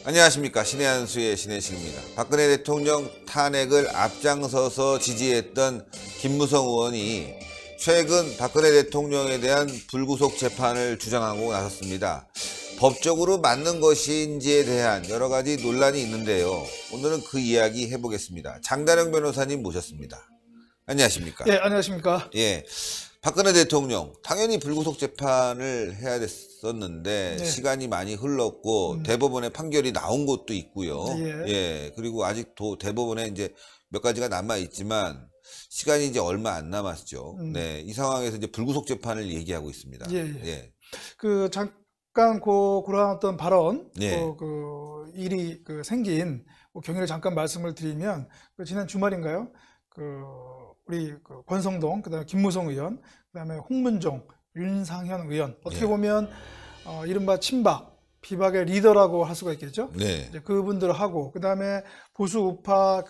안녕하십니까. 신의 한수의 신혜식입니다. 박근혜 대통령 탄핵을 앞장서서 지지했던 김무성 의원이 최근 박근혜 대통령에 대한 불구속 재판을 주장하고 나섰습니다. 법적으로 맞는 것인지에 대한 여러 가지 논란이 있는데요. 오늘은 그 이야기 해보겠습니다. 장다령 변호사님 모셨습니다. 안녕하십니까. 예, 안녕하십니까. 예. 박근혜 대통령 당연히 불구속 재판을 해야 됐었는데 네. 시간이 많이 흘렀고 대법원의 판결이 나온 것도 있고요. 예. 예. 그리고 아직도 대법원에 이제 몇 가지가 남아 있지만 시간이 이제 얼마 안 남았죠. 네. 이 상황에서 이제 불구속 재판을 얘기하고 있습니다. 예. 그 잠깐 그러한 어떤 발언, 예. 그 일이 생긴 경위를 잠깐 말씀을 드리면 지난 주말인가요? 우리 권성동, 그다음에 김무성 의원, 그다음에 홍문종, 윤상현 의원, 어떻게 보면 이른바 친박, 비박의 리더라고 할 수가 있겠죠. 네. 이제 그분들하고 그다음에 보수 우파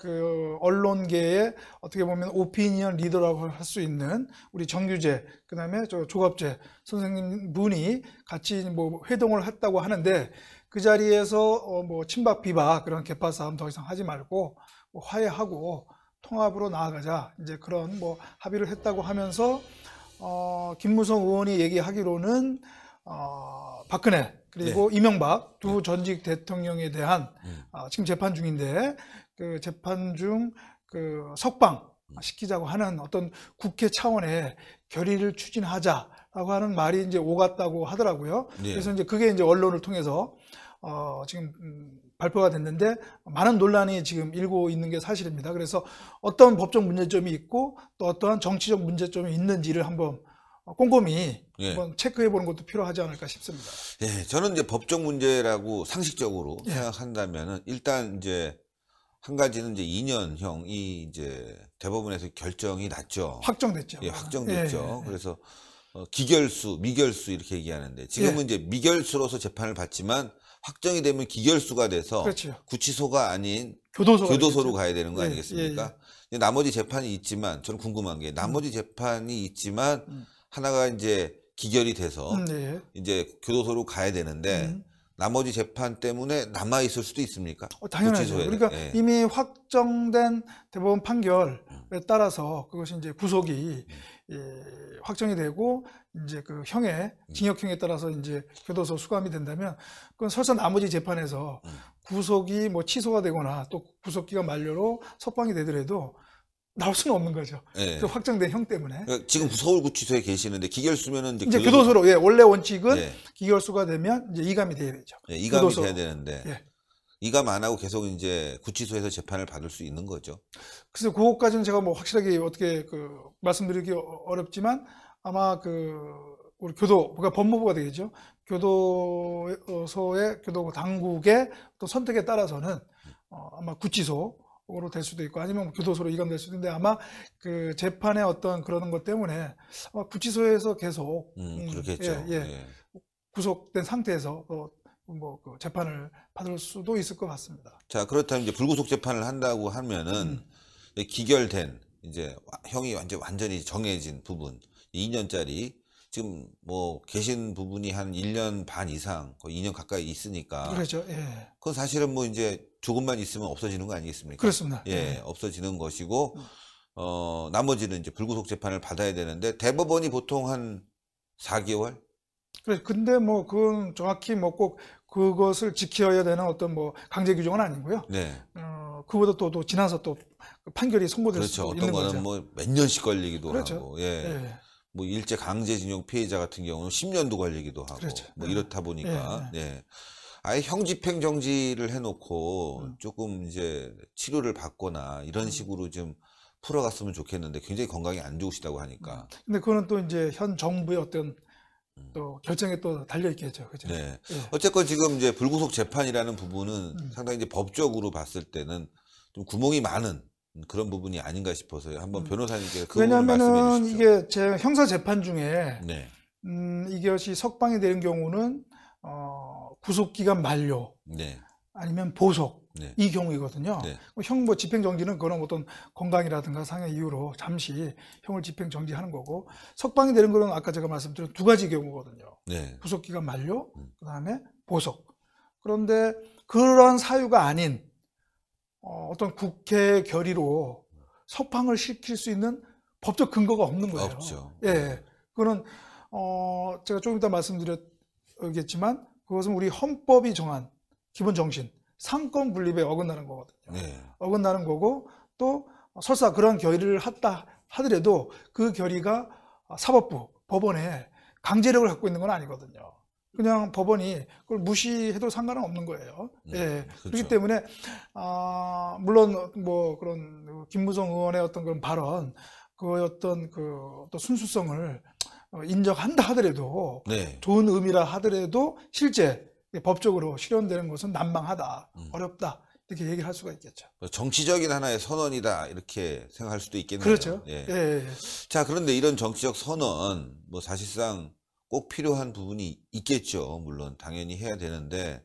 언론계의 어떻게 보면 오피니언 리더라고 할 수 있는 우리 정규재, 그다음에 조갑재 선생님 분이 같이 회동을 했다고 하는데 그 자리에서 친박 비박 그런 계파 싸움 더 이상 하지 말고 화해하고 통합으로 나아가자, 이제 그런 합의를 했다고 하면서 김무성 의원이 얘기하기로는 박근혜 그리고 이명박 두 전직 대통령에 대한 지금 재판 중인데 그 재판 중 석방 시키자고 하는 어떤 국회 차원의 결의를 추진하자라고 하는 말이 이제 오갔다고 하더라고요. 예. 그래서 이제 그게 이제 언론을 통해서 지금 발표가 됐는데 많은 논란이 지금 일고 있는 게 사실입니다. 그래서 어떤 법적 문제점이 있고 또 어떠한 정치적 문제점이 있는지를 한번 꼼꼼히 한번 체크해 보는 것도 필요하지 않을까 싶습니다. 예, 저는 이제 법적 문제라고 상식적으로 생각한다면은 일단 이제 한 가지는 이제 2년형이 이제 대법원에서 결정이 났죠. 확정됐죠. 예, 확정됐죠. 그래서 기결수, 미결수 이렇게 얘기하는데 지금은 이제 미결수로서 재판을 받지만 확정이 되면 기결수가 돼서 그렇죠. 구치소가 아닌 교도소로 가야 되는 거 아니겠습니까? 나머지 재판이 있지만 저는 궁금한 게 나머지 재판이 있지만 하나가 이제 기결이 돼서 이제 교도소로 가야 되는데 나머지 재판 때문에 남아 있을 수도 있습니까? 당연하죠. 구치소에. 그러니까 이미 확정된 대법원 판결에 따라서 그것이 이제 구속이 확정이 되고 이제 그 징역형에 따라서 이제 교도소 수감이 된다면 그건 설사 나머지 재판에서 구속이 취소가 되거나 또 구속기간 만료로 석방이 되더라도 나올 수는 없는 거죠. 그 확정된 형 때문에. 그러니까 지금 서울구치소에 계시는데 기결수면은 이제 교도소로 원래 원칙은 기결수가 되면 이제 이감이 돼야 되죠. 이감이 교도소로. 돼야 되는데 이감 안 하고 계속 이제 구치소에서 재판을 받을 수 있는 거죠. 그래서 그것까지는 제가 확실하게 어떻게 말씀드리기 어렵지만 아마 우리 그러니까 법무부가 되겠죠. 교도소의 교도부 당국의 또 선택에 따라서는 아마 구치소로 될 수도 있고 아니면 교도소로 이감될 수도 있는데 아마 그 재판의 어떤 그러는 것 때문에 아마 구치소에서 계속 그렇겠죠. 구속된 상태에서 그 재판을 받을 수도 있을 것 같습니다. 자, 그렇다면 이제 불구속 재판을 한다고 하면은 기결된 이제 형이 완전히 정해진 부분 2년짜리 지금 계신 부분이 한 1년 반 이상 거의 2년 가까이 있으니까 그렇죠. 그건 사실은 이제 조금만 있으면 없어지는 거 아니겠습니까? 그렇습니다. 없어지는 것이고 나머지는 이제 불구속 재판을 받아야 되는데 대법원이 보통 한 4개월? 그래, 근데 그건 정확히 꼭 그것을 지켜야 되는 어떤 강제 규정은 아니고요. 그보다 또 지나서 또 판결이 선고될 수도 있는 거죠. 어떤 거는 몇 년씩 걸리기도 그렇죠. 하고, 일제 강제징용 피해자 같은 경우는 10년도 걸리기도 하고, 그렇죠. 이렇다 보니까, 아예 형집행 정지를 해놓고 조금 이제 치료를 받거나 이런 식으로 좀 풀어갔으면 좋겠는데 굉장히 건강이 안 좋으시다고 하니까. 근데 그거는 또 이제 현 정부의 어떤 또 결정에 또 달려 있겠죠. 그죠? 어쨌건 지금 이제 불구속 재판이라는 부분은 상당히 이제 법적으로 봤을 때는 좀 구멍이 많은 그런 부분이 아닌가 싶어서요. 한번 변호사님께서 그 부분을 말씀해 주시죠. 이게 제 형사 재판 중에 이것이 석방이 되는 경우는 구속 기간 만료 아니면 보석 네. 이 경우이거든요. 네. 형 뭐 집행정지는 그런 어떤 건강이라든가 상해 이유로 잠시 형을 집행정지하는 거고, 석방이 되는 거는 아까 제가 말씀드린 두 가지 경우거든요. 네. 구속기간 만료, 그다음에 보석. 그런데 그런 사유가 아닌 어떤 국회 결의로 석방을 시킬 수 있는 법적 근거가 없는 거예요. 없죠. 예, 그거는 제가 조금 이따 말씀드리겠지만 그것은 우리 헌법이 정한 기본 정신, 상권 분립에 어긋나는 거거든요. 네. 어긋나는 거고, 또 설사 그런 결의를 했다 하더라도 그 결의가 사법부, 법원에 강제력을 갖고 있는 건 아니거든요. 그냥 법원이 그걸 무시해도 상관은 없는 거예요. 예. 그렇죠. 그렇기 때문에 물론 뭐 그런 김무성 의원의 어떤 그런 발언, 그의 어떤 그 어떤 순수성을 인정한다 하더라도, 네. 좋은 의미라 하더라도 실제 법적으로 실현되는 것은 난망하다, 어렵다, 이렇게 얘기를 할 수가 있겠죠. 정치적인 하나의 선언이다 이렇게 생각할 수도 있겠네요. 그렇죠. 예. 예, 예. 자, 그런데 이런 정치적 선언 뭐 사실상 꼭 필요한 부분이 있겠죠. 물론 당연히 해야 되는데,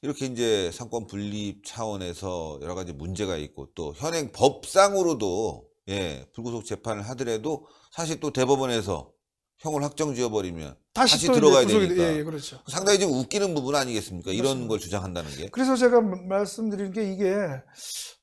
이렇게 이제 상권 분립 차원에서 여러 가지 문제가 있고, 또 현행 법상으로도 불구속 재판을 하더라도 사실 또 대법원에서 형을 확정지어 버리면 다시 또 들어가야 이제 구속이 되니까. 예, 그렇죠. 상당히 좀 웃기는 부분 아니겠습니까? 이런 맞습니다. 걸 주장한다는 게 그래서 제가 말씀드린 게 이게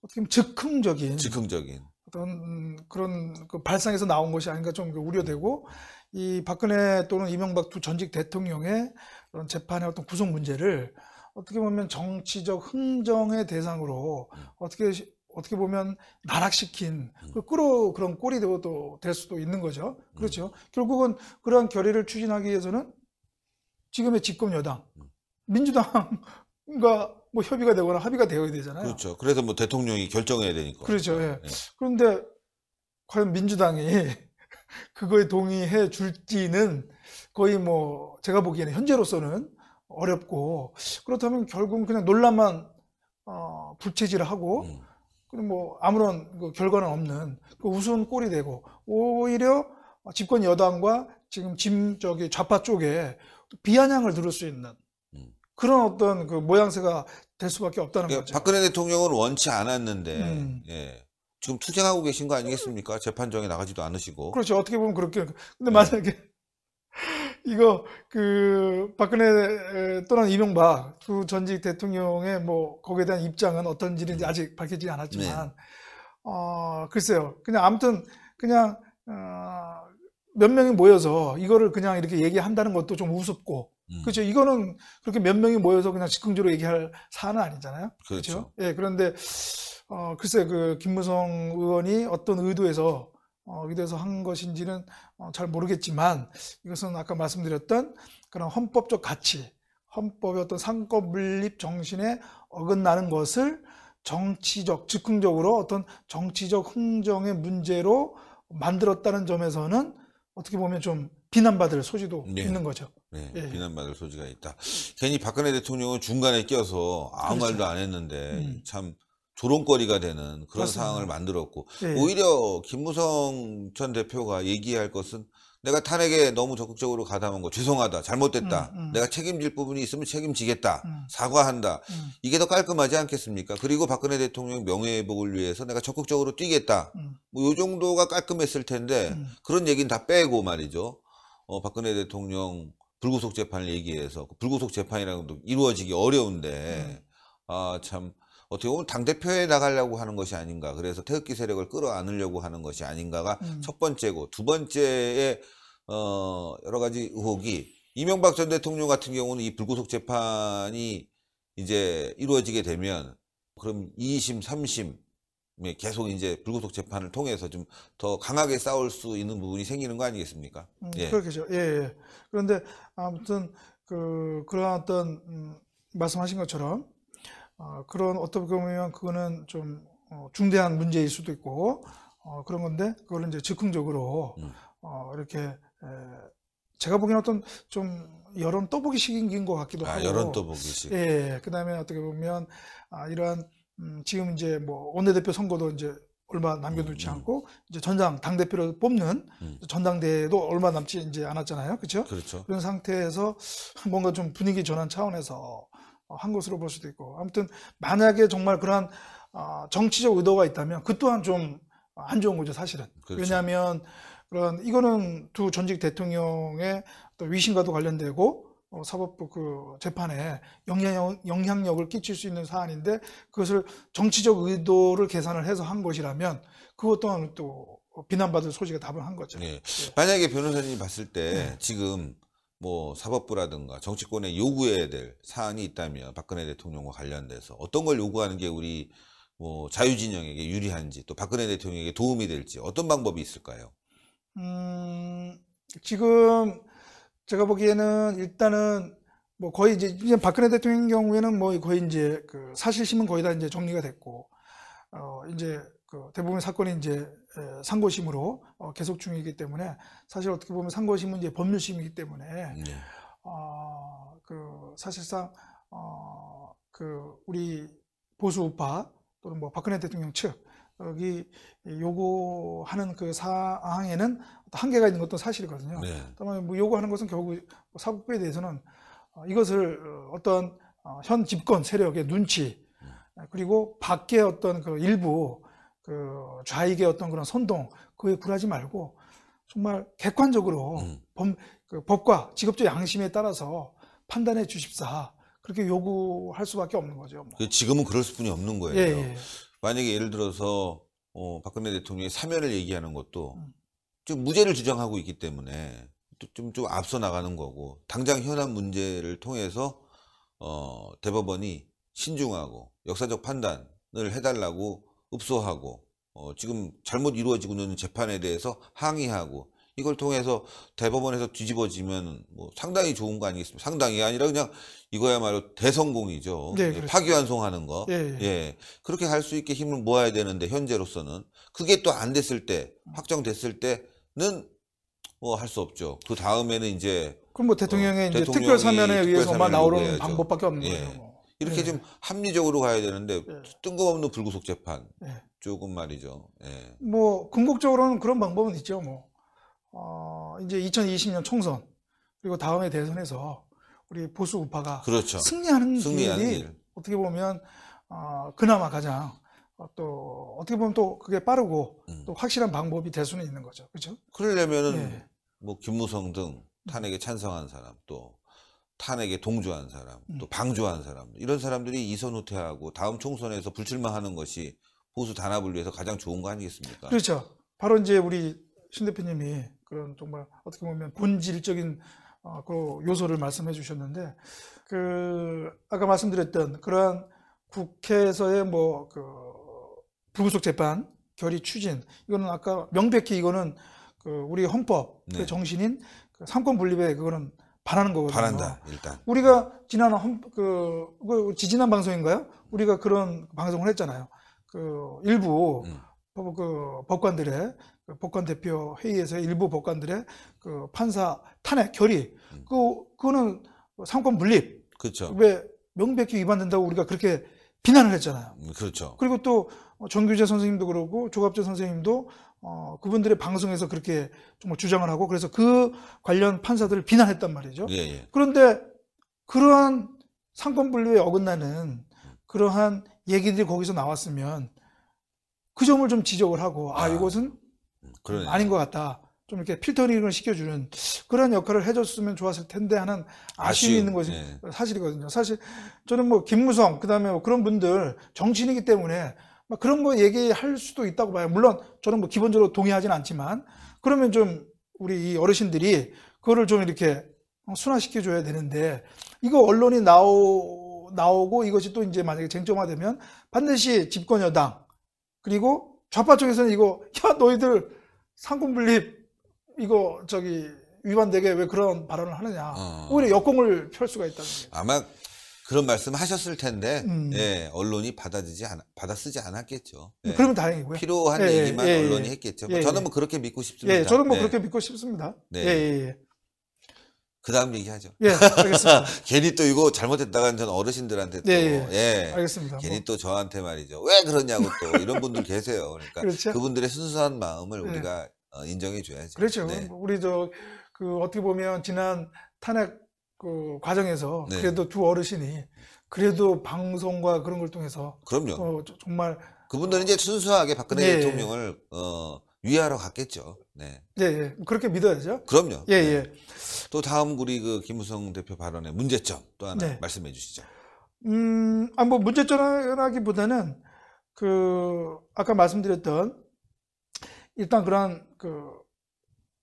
어떻게 보면 즉흥적인 즉흥적인. 어떤 그런 그 발상에서 나온 것이 아닌가 좀 우려되고, 이 박근혜 또는 이명박 두 전직 대통령의 그런 재판의 어떤 구속 문제를 어떻게 보면 정치적 흥정의 대상으로 어떻게 보면 나락시킨 그런 꼴이 될 수도 있는 거죠. 그렇죠. 결국은 그러한 결의를 추진하기 위해서는 지금의 집권 여당 민주당과 뭐 협의가 되거나 합의가 되어야 되잖아요. 그렇죠. 그래서 뭐 대통령이 결정해야 되니까. 그렇죠. 예. 그런데 과연 민주당이 그거에 동의해 줄지는 거의 뭐 제가 보기에는 현재로서는 어렵고, 그렇다면 결국은 그냥 논란만 불체질하고 그리고 뭐 아무런 그 결과는 없는 그 우스운 꼴이 되고, 오히려 집권 여당과 지금 좌파 쪽에 비아냥을 들을 수 있는 그런 어떤 그 모양새가 될 수밖에 없다는 그러니까 거죠. 박근혜 대통령은 원치 않았는데 지금 투쟁하고 계신 거 아니겠습니까? 재판정에 나가지도 않으시고. 그렇죠. 어떻게 보면 그렇게. 근데 만약에 이거 그 박근혜 또는 이명박 두 전직 대통령의 뭐 거기에 대한 입장은 어떤지는 아직 밝혀지지 않았지만, 글쎄요. 그냥 아무튼 그냥 몇 명이 모여서 이거를 그냥 이렇게 얘기한다는 것도 좀 우습고, 그렇죠. 이거는 그렇게 몇 명이 모여서 그냥 즉흥적으로 얘기할 사안은 아니잖아요. 그렇죠. 예, 그런데 글쎄 그 김무성 의원이 어떤 의도에서 한 것인지는 잘 모르겠지만, 이것은 아까 말씀드렸던 그런 헌법적 가치, 헌법의 어떤 상권 분립 정신에 어긋나는 것을 즉흥적으로 어떤 정치적 흥정의 문제로 만들었다는 점에서는 어떻게 보면 좀 비난받을 소지도 있는 거죠. 네, 예. 비난받을 소지가 있다. 괜히 박근혜 대통령은 중간에 껴서 아무 그렇죠. 말도 안 했는데 참 조롱거리가 되는 그런 맞습니다. 상황을 만들었고, 예. 오히려 김무성 전 대표가 얘기할 것은 내가 탄핵에 너무 적극적으로 가담한 거 죄송하다, 잘못됐다, 내가 책임질 부분이 있으면 책임지겠다, 사과한다, 이게 더 깔끔하지 않겠습니까? 그리고 박근혜 대통령 명예회복을 위해서 내가 적극적으로 뛰겠다, 뭐 요 정도가 깔끔했을 텐데 그런 얘기는 다 빼고 말이죠. 박근혜 대통령 불구속 재판을 얘기해서 그 불구속 재판이라는 것도 이루어지기 어려운데 참 어떻게 보면 당대표에 나가려고 하는 것이 아닌가, 그래서 태극기 세력을 끌어안으려고 하는 것이 아닌가가 첫 번째고, 두 번째에 여러 가지 의혹이, 이명박 전 대통령 같은 경우는 이 불구속 재판이 이제 이루어지게 되면 그럼 2심, 3심 계속 이제 불구속 재판을 통해서 좀 더 강하게 싸울 수 있는 부분이 생기는 거 아니겠습니까? 예. 그렇겠죠. 예, 예. 그런데 아무튼 그러한 어떤 말씀하신 것처럼 그런 어떻게 보면 그거는 좀 중대한 문제일 수도 있고, 그런 건데 그걸 이제 즉흥적으로 이렇게 제가 보기에는 어떤 좀 여론 떠보기식인 것 같기도 하고. 여론 떠보기식. 예. 그다음에 어떻게 보면 이러한 지금 이제 뭐 원내대표 선거도 이제 얼마 남겨두지 않고 이제 당 대표를 뽑는 전당대회도 얼마 남지 이제 않았잖아요, 그렇죠? 그렇죠. 그런 상태에서 뭔가 좀 분위기 전환 차원에서 한 것으로 볼 수도 있고, 아무튼 만약에 정말 그러한 정치적 의도가 있다면 그 또한 좀 안 좋은 거죠, 사실은. 그렇죠. 왜냐하면 이거는 두 전직 대통령의 또 위신과도 관련되고 사법부 그 재판에 영향력을 끼칠 수 있는 사안인데, 그것을 정치적 의도를 계산을 해서 한 것이라면 그것 또한 또 비난받을 소지가 다분한 거죠. 네. 만약에 변호사님이 봤을 때 지금 뭐 사법부라든가 정치권에 요구해야 될 사안이 있다면 박근혜 대통령과 관련돼서 어떤 걸 요구하는 게 우리 뭐 자유진영에게 유리한지, 또 박근혜 대통령에게 도움이 될지 어떤 방법이 있을까요? 지금 제가 보기에는 일단은 뭐 거의 이제 박근혜 대통령 경우에는 뭐 거의 이제 그 사실심은 거의 다 이제 정리가 됐고, 이제 그 대부분 사건이 이제 상고심으로 계속 중이기 때문에, 사실 어떻게 보면 상고심은 이제 법률심이기 때문에 네. 그 사실상 그 우리 보수 우파 또는 뭐 박근혜 대통령 측이 요구하는 그 사항에는 한계가 있는 것도 사실이거든요. 네. 다만 뭐 요구하는 것은 결국 사법부에 대해서는 이것을 어떤 현 집권 세력의 눈치, 그리고 밖에 어떤 그 일부 그 좌익의 어떤 그런 선동, 그에 굴하지 말고 정말 객관적으로 그 법과 직업적 양심에 따라서 판단해 주십사, 그렇게 요구할 수밖에 없는 거죠. 뭐. 지금은 그럴 수뿐이 없는 거예요. 예. 만약에 예를 들어서 박근혜 대통령이 사면을 얘기하는 것도 지금 무죄를 주장하고 있기 때문에 좀 앞서 나가는 거고, 당장 현안 문제를 통해서 대법원이 신중하고 역사적 판단을 해달라고 읍소하고, 지금 잘못 이루어지고 있는 재판에 대해서 항의하고, 이걸 통해서 대법원에서 뒤집어지면 뭐 상당히 좋은 거 아니겠습니까? 상당히 아니라 그냥 이거야말로 대성공이죠. 네, 그렇죠. 파기환송하는 거. 예. 예. 그렇게 할 수 있게 힘을 모아야 되는데, 현재로서는 그게 또 안 됐을 때, 확정됐을 때는 뭐 할 수 없죠. 그 다음에는 이제 그럼 뭐 대통령의 이제 대통령이 특별 사면에 의해서만 특별 사면을 나오는 요구해야죠. 방법밖에 없는 예. 거예요. 뭐. 이렇게 예. 좀 합리적으로 가야 되는데 뜬금없는 불구속 재판, 예. 조금 말이죠. 예. 뭐 궁극적으로는 그런 방법은 있죠. 뭐 이제 2020년 총선 그리고 다음에 대선에서 우리 보수 우파가 그렇죠. 승리하는 승리하는 길이 길. 어떻게 보면 그나마 가장 또 어떻게 보면 또 그게 빠르고 또 확실한 방법이 될 수는 있는 거죠. 그렇죠? 그러려면은 예. 뭐 김무성 등 탄핵에 찬성한 사람, 또 탄핵에 동조한 사람, 또 방조한 사람, 이런 사람들이 이선 후퇴하고 다음 총선에서 불출마하는 것이 보수 단합을 위해서 가장 좋은 거 아니겠습니까? 그렇죠. 바로 이제 우리 신 대표님이 그런 정말 어떻게 보면 본질적인 그 요소를 말씀해 주셨는데, 그 아까 말씀드렸던 그러한 국회에서의 뭐 그 불구속 재판 결의 추진, 이거는 아까 명백히 이거는 그 우리 헌법의 네. 정신인 그 삼권 분립에 그거는 반하는 거거든요. 바란다, 일단. 우리가 지난 지지난 방송인가요? 우리가 그런 방송을 했잖아요. 그 일부 그 법관들의 그 법관 대표 회의에서 일부 법관들의 그 판사 탄핵 결의, 그거는 삼권 분립, 그렇죠. 왜 명백히 위반된다고 우리가 그렇게 비난을 했잖아요. 그렇죠. 그리고 또 정규재 선생님도 그러고 조갑재 선생님도 그분들의 방송에서 그렇게 정말 주장을 하고, 그래서 그 관련 판사들을 비난했단 말이죠. 예, 예. 그런데 그러한 상권 분립에 어긋나는 그러한 얘기들이 거기서 나왔으면 그 점을 좀 지적을 하고, 이것은 그러네. 아닌 것 같다, 좀 이렇게 필터링을 시켜주는 그런 역할을 해줬으면 좋았을 텐데 하는 아쉬움이 있는 것이 사실이거든요. 사실 저는 뭐 김무성, 그다음에 뭐 그런 분들 정치인이기 때문에 막 그런 거 얘기할 수도 있다고 봐요. 물론 저는 뭐 기본적으로 동의하지는 않지만, 그러면 좀 우리 이 어르신들이 그거를 좀 이렇게 순화시켜줘야 되는데, 이거 언론이 나오고 이것이 또 이제 만약에 쟁점화되면 반드시 집권 여당 그리고 좌파 쪽에서는 이거, 야 너희들 상권분립 이거 위반되게 왜 그런 발언을 하느냐, 오히려 역공을 펼 수가 있다는 거예요. 아마 그런 말씀 하셨을 텐데, 예, 언론이 받아쓰지 않았겠죠. 예. 그러면 다행이고요. 필요한 얘기만 언론이 했겠죠. 저는 뭐 그렇게 믿고 싶습니다. 예, 저는 뭐 그렇게 믿고 싶습니다. 네. 예. 그 다음 얘기하죠. 예, 알겠습니다. 괜히 또 이거 잘못했다가는 전 어르신들한테 또, 알겠습니다. 괜히 또 저한테 말이죠. 왜 그러냐고 또 이런 분들 계세요. 그러니까 그렇죠? 그분들의 순수한 마음을 우리가 인정해 줘야죠. 그렇죠. 네. 우리 그 어떻게 보면 지난 탄핵 그 과정에서 네. 그래도 두 어르신이 그래도 방송과 그런 걸 통해서 그럼요. 정말 그분들은 이제 순수하게 박근혜 네. 대통령을 위하러 갔겠죠. 네. 예, 예. 그렇게 믿어야죠. 그럼요. 예, 네. 예. 또 다음 우리 그 김무성 대표 발언의 문제점 또 하나 네. 말씀해 주시죠. 뭐 문제점이라기보다는 아까 말씀드렸던 일단 그런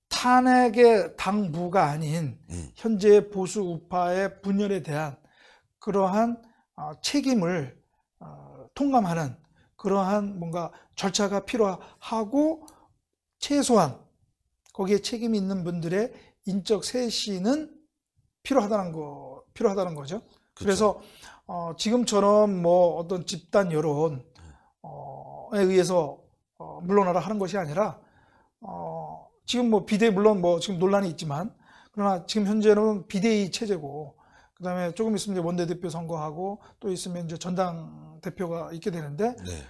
탄핵의 당부가 아닌 현재 보수 우파의 분열에 대한 그러한 책임을 통감하는 그러한 뭔가 절차가 필요하고 최소한 거기에 책임이 있는 분들의 인적 쇄신은 필요하다는 거죠. 그래서 지금처럼 뭐 어떤 집단 여론에 의해서 물러나라 하는 것이 아니라 지금 뭐 비대위 물론 뭐 지금 논란이 있지만 그러나 지금 현재는 비대위 체제고 그다음에 조금 있으면 이제 원내대표 선거하고 또 있으면 이제 전당 대표가 있게 되는데 네.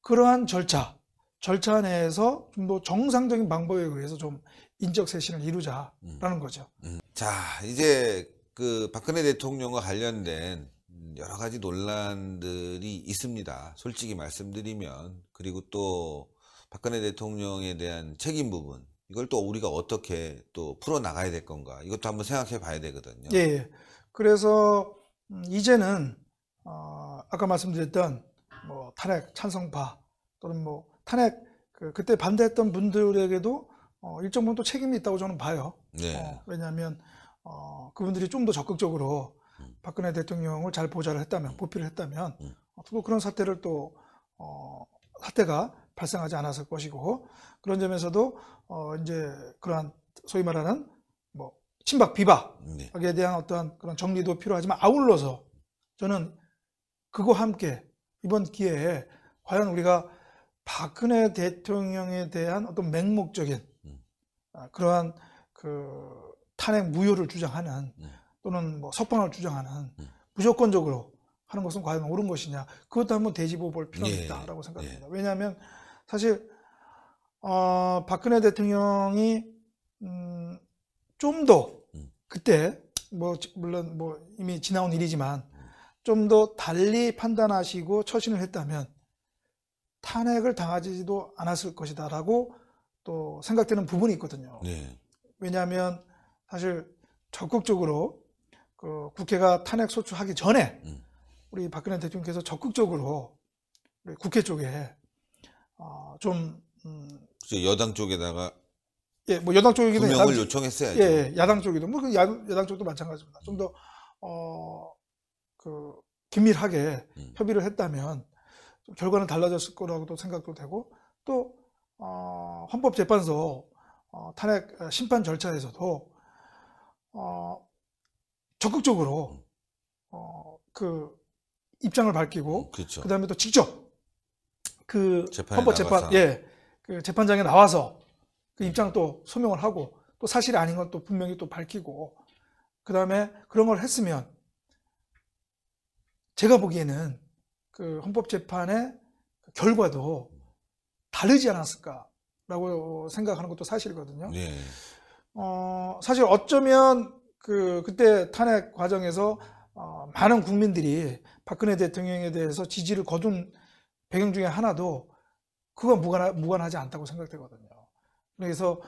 그러한 절차 내에서 좀 더 정상적인 방법에 의해서 좀 인적 쇄신을 이루자라는 거죠. 자, 이제 그 박근혜 대통령과 관련된 여러 가지 논란들이 있습니다. 솔직히 말씀드리면. 그리고 또 박근혜 대통령에 대한 책임 부분, 이걸 또 우리가 어떻게 또 풀어나가야 될 건가, 이것도 한번 생각해 봐야 되거든요. 예. 그래서 이제는 아까 말씀드렸던 뭐 탄핵 찬성파 또는 뭐 탄핵 그때 반대했던 분들에게도 일정 부분 또 책임이 있다고 저는 봐요. 네. 왜냐하면 그분들이 좀 더 적극적으로 박근혜 대통령을 잘 보좌를 했다면, 보필을 했다면 또 그런 사태를 또 사태가 발생하지 않았을 것이고, 그런 점에서도 이제 그러한 소위 말하는 뭐 친박 비박에 대한 어떠한 그런 정리도 필요하지만, 아울러서 저는 그거와 함께 이번 기회에 과연 우리가 박근혜 대통령에 대한 어떤 맹목적인 그러한 탄핵 무효를 주장하는 또는 뭐 석방을 주장하는 무조건적으로 하는 것은 과연 옳은 것이냐, 그것도 한번 되짚어 볼 필요가 있다라고 생각합니다. 왜냐하면 사실 박근혜 대통령이 좀 더 그때 뭐 물론 뭐 이미 지나온 일이지만 좀 더 달리 판단하시고 처신을 했다면 탄핵을 당하지도 않았을 것이다라고 또 생각되는 부분이 있거든요. 네. 왜냐하면 사실 적극적으로 국회가 탄핵 소추하기 전에 우리 박근혜 대통령께서 적극적으로 우리 국회 쪽에 좀 여당 쪽에다가 예, 뭐 여당 쪽이기도 구명을 요청했어야죠. 예, 야당 쪽이도 뭐 야당 쪽도 마찬가지입니다. 좀 더 긴밀하게 협의를 했다면 결과는 달라졌을 거라고도 생각도 되고, 또 헌법재판소 탄핵 심판 절차에서도 적극적으로 그 입장을 밝히고, 그렇죠. 그다음에 또 직접 그 헌법재판 나가서. 그 재판장에 나와서 그 입장을 또 소명을 하고, 또 사실이 아닌 건 또 분명히 또 밝히고, 그다음에 그런 걸 했으면 제가 보기에는 그 헌법재판의 결과도 다르지 않았을까라고 생각하는 것도 사실이거든요. 네. 사실 어쩌면 그때 탄핵 과정에서 많은 국민들이 박근혜 대통령에 대해서 지지를 거둔 배경 중에 하나도 그거 무관하지 않다고 생각되거든요. 그래서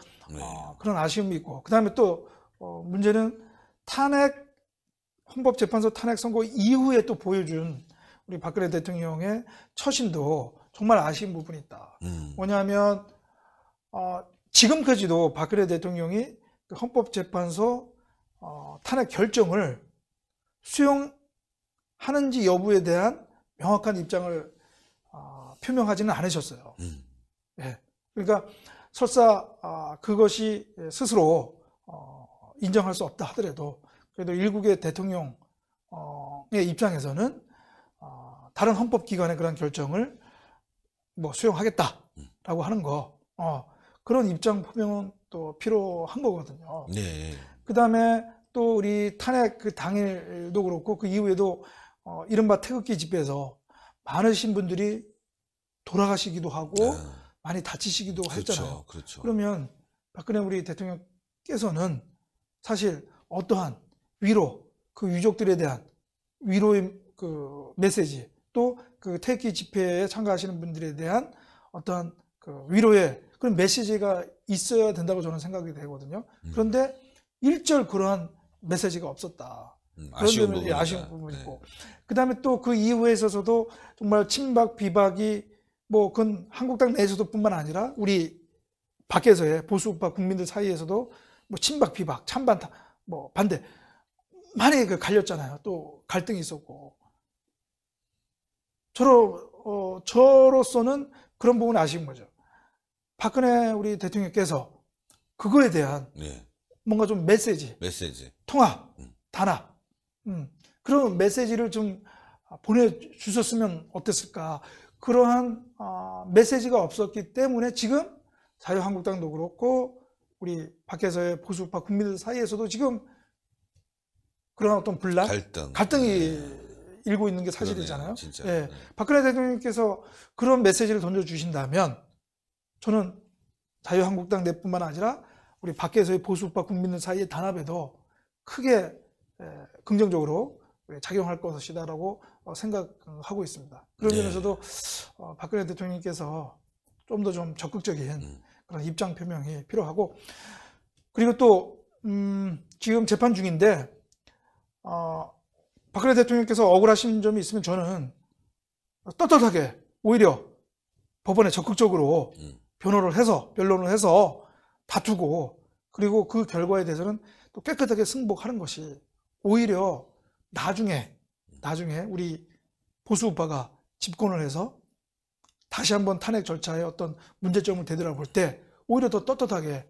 그런 아쉬움이 있고, 그 다음에 또 문제는 헌법재판소 탄핵 선고 이후에 또 보여준 우리 박근혜 대통령의 처신도 정말 아쉬운 부분이 있다. 뭐냐면 지금까지도 박근혜 대통령이 그 헌법재판소 탄핵 결정을 수용하는지 여부에 대한 명확한 입장을 표명하지는 않으셨어요. 예. 그러니까 설사 그것이 스스로 인정할 수 없다 하더라도 그래도 일국의 대통령의 입장에서는 다른 헌법기관의 그런 결정을 뭐 수용하겠다라고 하는 거, 그런 입장 표명은 또 필요한 거거든요. 네. 그 다음에 또 우리 탄핵 그 당일도 그렇고 그 이후에도 이른바 태극기 집회에서 많으신 분들이 돌아가시기도 하고 많이 다치시기도 했잖아요. 그렇죠. 그러면 박근혜 우리 대통령께서는 사실 어떠한 위로, 그 유족들에 대한 위로의 그 메시지, 또 그 태극기 집회에 참가하시는 분들에 대한 어떠한 그 위로의 그런 메시지가 있어야 된다고 저는 생각이 되거든요. 그런데 일절 그러한 메시지가 없었다. 아쉬운 그런 부분이 아쉬운 부분이 있고, 그다음에 또 그 이후에 있어서도 정말 친박 비박이 뭐 그건 한국당 내에서도뿐만 아니라 우리 밖에서의 보수 우파 국민들 사이에서도 뭐 친박 비박 찬반 뭐 반대 많이 그 갈렸잖아요. 또 갈등이 있었고, 저로서는 그런 부분이 아쉬운 거죠. 박근혜 우리 대통령께서 그거에 대한 네. 뭔가 좀 메시지, 통합, 단합, 그런 메시지를 좀 보내주셨으면 어땠을까. 그러한 메시지가 없었기 때문에 지금 자유한국당도 그렇고 우리 밖에서의 보수파 국민들 사이에서도 지금 그런 어떤 분란, 갈등이 일고 있는 게 사실이잖아요. 진짜. 예. 박근혜 대통령께서 그런 메시지를 던져주신다면 저는 자유한국당 내뿐만 아니라 우리 밖에서의 보수파 국민들 사이의 단합에도 크게 긍정적으로 작용할 것이다라고 생각하고 있습니다. 그런 면에서도 박근혜 대통령께서 좀 더 좀 적극적인 그런 입장 표명이 필요하고, 그리고 또 지금 재판 중인데 박근혜 대통령께서 억울하신 점이 있으면 저는 떳떳하게 오히려 법원에 적극적으로 변론을 해서 다투고, 그리고 그 결과에 대해서는 또 깨끗하게 승복하는 것이 오히려 나중에 우리 보수 우파가 집권을 해서 다시 한번 탄핵 절차의 어떤 문제점을 되돌아볼 때 오히려 더 떳떳하게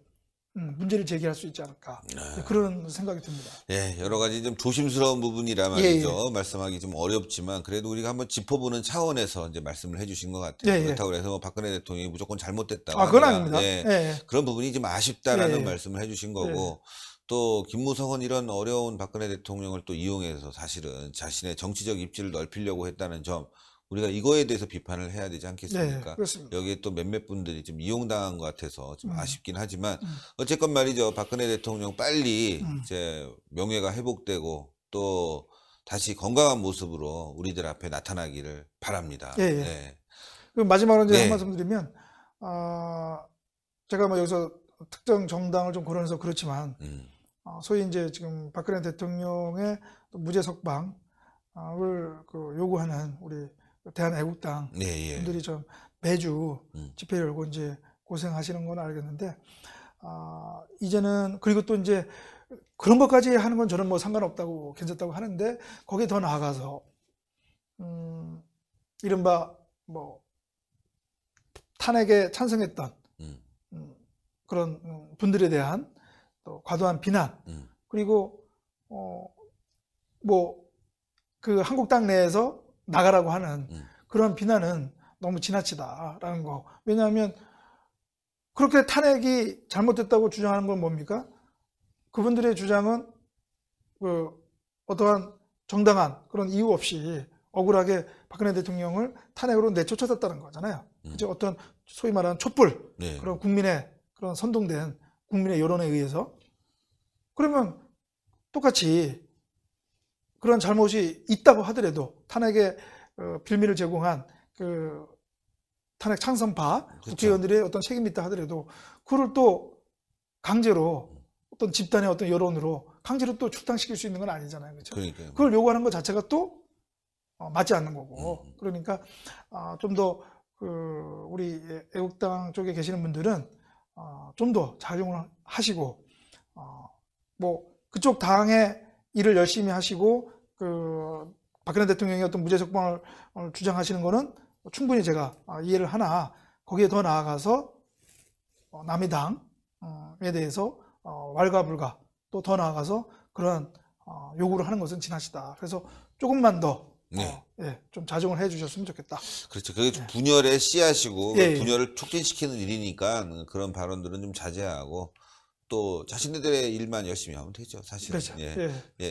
문제를 제기할 수 있지 않을까, 그런 생각이 듭니다. 예, 여러 가지 좀 조심스러운 부분이라 말이죠. 말씀하기 좀 어렵지만 그래도 우리가 한번 짚어보는 차원에서 이제 말씀을 해주신 것 같아요. 그렇다고 해서 뭐 박근혜 대통령이 무조건 잘못됐다고 그건 아닙니다. 그런 부분이 좀 아쉽다라는 말씀을 해주신 거고, 또 김무성은 이런 어려운 박근혜 대통령을 또 이용해서 사실은 자신의 정치적 입지를 넓히려고 했다는 점, 우리가 이거에 대해서 비판을 해야 되지 않겠습니까? 여기에 또 몇몇 분들이 좀 이용당한 것 같아서 좀 아쉽긴 하지만 어쨌건 말이죠. 박근혜 대통령 빨리 이제 명예가 회복되고 또 다시 건강한 모습으로 우리들 앞에 나타나기를 바랍니다. 마지막으로 이제 한 말씀 드리면, 제가 뭐 여기서 특정 정당을 좀 거론해서 그렇지만, 소위 이제 지금 박근혜 대통령의 무죄 석방을 요구하는 우리 대한애국당 분들이 좀 매주 집회 열고 이제 고생하시는 건 알겠는데, 이제는, 그리고 또 이제 그런 것까지 하는 건 저는 뭐 상관없다고, 괜찮다고 하는데, 거기에 더 나아가서 이른바 뭐 탄핵에 찬성했던 그런 분들에 대한 또 과도한 비난, 그리고 뭐 그 한국당 내에서 나가라고 하는 그런 비난은 너무 지나치다라는 거. 왜냐하면 그렇게 탄핵이 잘못됐다고 주장하는 건 뭡니까? 그분들의 주장은 그 어떠한 정당한 그런 이유 없이 억울하게 박근혜 대통령을 탄핵으로 내쫓았다는 거잖아요. 그죠? 어떤 소위 말하는 촛불, 그런 국민의 그런 선동된 국민의 여론에 의해서. 그러면 똑같이 그런 잘못이 있다고 하더라도 탄핵의 빌미를 제공한 그 탄핵 창선파 국회의원들의 어떤 책임이 있다 하더라도 그걸 또 강제로 어떤 집단의 어떤 여론으로 강제로 또 출당시킬 수 있는 건 아니잖아요. 그렇죠? 그걸 요구하는 것 자체가 또 맞지 않는 거고. 그러니까 좀 더 우리 애국당 쪽에 계시는 분들은 좀 더 작용을 하시고, 뭐 그쪽 당의 일을 열심히 하시고 그 박근혜 대통령의 어떤 무죄 석방을 주장하시는 거는 충분히 제가 이해를 하나, 거기에 더 나아가서 남의 당에 대해서 왈가불가, 또 더 나아가서 그러한 요구를 하는 것은 지나치다. 그래서 조금만 더 좀 자정을 해주셨으면 좋겠다. 그렇죠. 그게 분열의 씨앗이고 분열을 촉진시키는 일이니까 그런 발언들은 좀 자제하고 또 자신들의 일만 열심히 하면 되죠. 사실은. 그렇죠.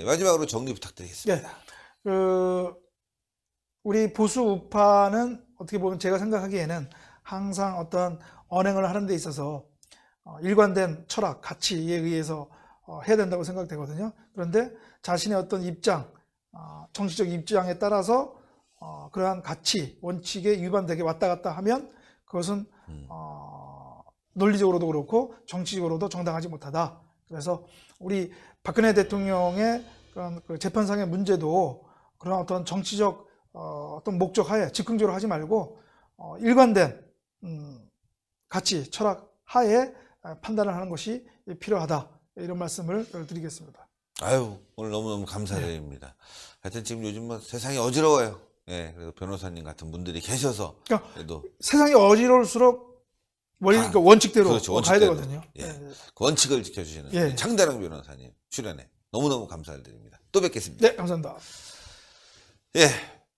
마지막으로 정리 부탁드리겠습니다. 우리 보수 우파는 어떻게 보면 제가 생각하기에는 항상 어떤 언행을 하는 데 있어서 일관된 철학, 가치에 의해서 해야 된다고 생각되거든요. 그런데 자신의 어떤 입장, 정치적 입장에 따라서 그러한 가치, 원칙에 위반되게 왔다 갔다 하면 그것은 논리적으로도 그렇고 정치적으로도 정당하지 못하다. 그래서 우리 박근혜 대통령의 그런 그 재판상의 문제도 그런 어떤 정치적 어떤 목적하에 즉흥적으로 하지 말고 일관된 가치, 철학 하에 판단을 하는 것이 필요하다. 이런 말씀을 드리겠습니다. 아유, 오늘 너무너무 감사드립니다. 하여튼 지금 요즘 뭐 세상이 어지러워요. 예, 그래서 변호사님 같은 분들이 계셔서. 그러니까 그래도 세상이 어지러울수록 그러니까 원칙대로 그렇죠, 가야 원칙대로. 되거든요. 예. 그 원칙을 지켜주시는 예. 장다랑 변호사님 출연해 너무너무 감사드립니다. 또 뵙겠습니다. 네, 감사합니다. 예,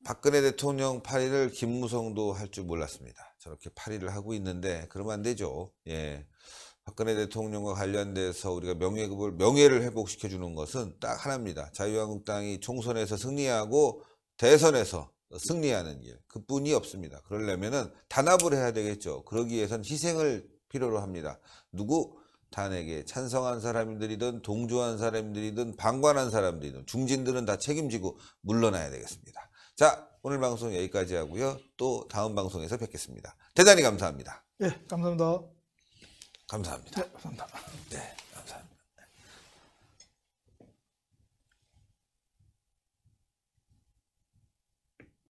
박근혜 대통령 파리를 김무성도 할 줄 몰랐습니다. 저렇게 파리를 하고 있는데 그러면 안 되죠. 예, 박근혜 대통령과 관련돼서 우리가 명예를 회복시켜 주는 것은 딱 하나입니다. 자유한국당이 총선에서 승리하고 대선에서 승리하는 길, 그뿐이 없습니다. 그러려면은 단합을 해야 되겠죠. 그러기 위해선 희생을 필요로 합니다. 누구? 탄핵에 찬성한 사람들이든 동조한 사람들이든 방관한 사람들이든 중진들은 다 책임지고 물러나야 되겠습니다. 자, 오늘 방송 여기까지 하고요. 또 다음 방송에서 뵙겠습니다. 대단히 감사합니다. 예, 감사합니다. 감사합니다. 네, 감사합니다. 네.